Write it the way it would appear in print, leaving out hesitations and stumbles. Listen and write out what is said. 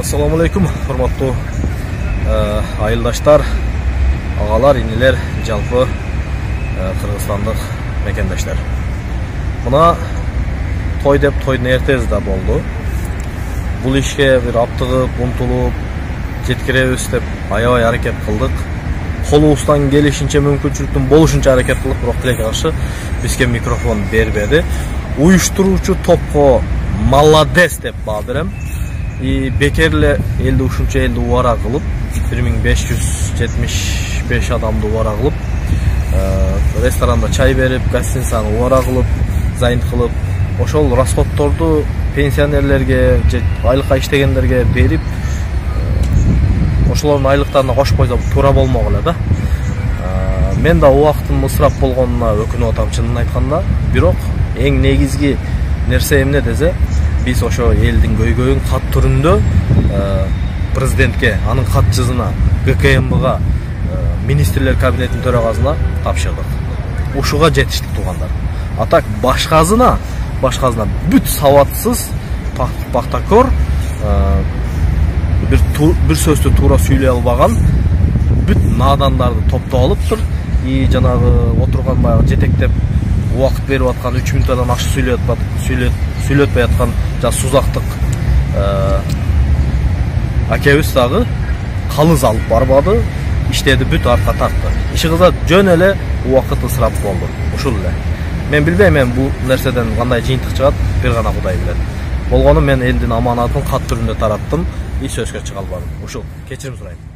Assalamu alaikum, hormatly ayıldaşlar, ağalar, iniler, жалпы Kırgızstandық мекендештер. Мына той деп тойдун эртеси да болду. Бул ишке бир аптыгып, умтулуп, жеткиребиз деп аябай аракет кылдык. Колубуздан келишинче мүмкүнчүлүктүн болушунча аракет кылып, бирок тилекке каршы бизге микрофон бербеди. Уюштуруучу топко молодец деп баа берем. Бекерле элди ушунча элди убара кылып, 1575 адамды убара кылып, ресторанда чай берип, гостиницаны убара кылып, зайын кылып, ошол расходторду пенсионерлерге, айлыкка иштегендерге берип, ошолордун айлыктарына кошуп койсо туура болмок эле да. Мен да убактым ысырап болгонуна өкүнүп атам, чынын айтканда. Бирок эң негизги нерсе эмне десе, биз ошо элдин көйгөйүн кат түрүндө президентке, анын катчысына, ГКМБга, министрлер кабинетинин төрагасына тапшырдык. Ушуга жетиштик туугандар. А так башкасына бүт сабатсыз, пактакор, бир сөздү туура сүйлөй албаган бүт надандарды топтоп алыптыр. Жанагы отурган баягы жетектеп убакыт берип аткан 3 минуттан акча сүйлөтпөй аткан сузактык акебиз дагы калыз алып барбады, иштеди, бүт арка тартты. Иши кыза жөн эле убакыт ысырап болду. Ушул эле. Мен билбейм, бул нерседен кандай жыйынтык чыгат, бир гана Кудай билет. Болгону мен элдин аманатын кат түрүндө тараттым, сөзгө чыга албадым. Ушул, кечирим сурайм.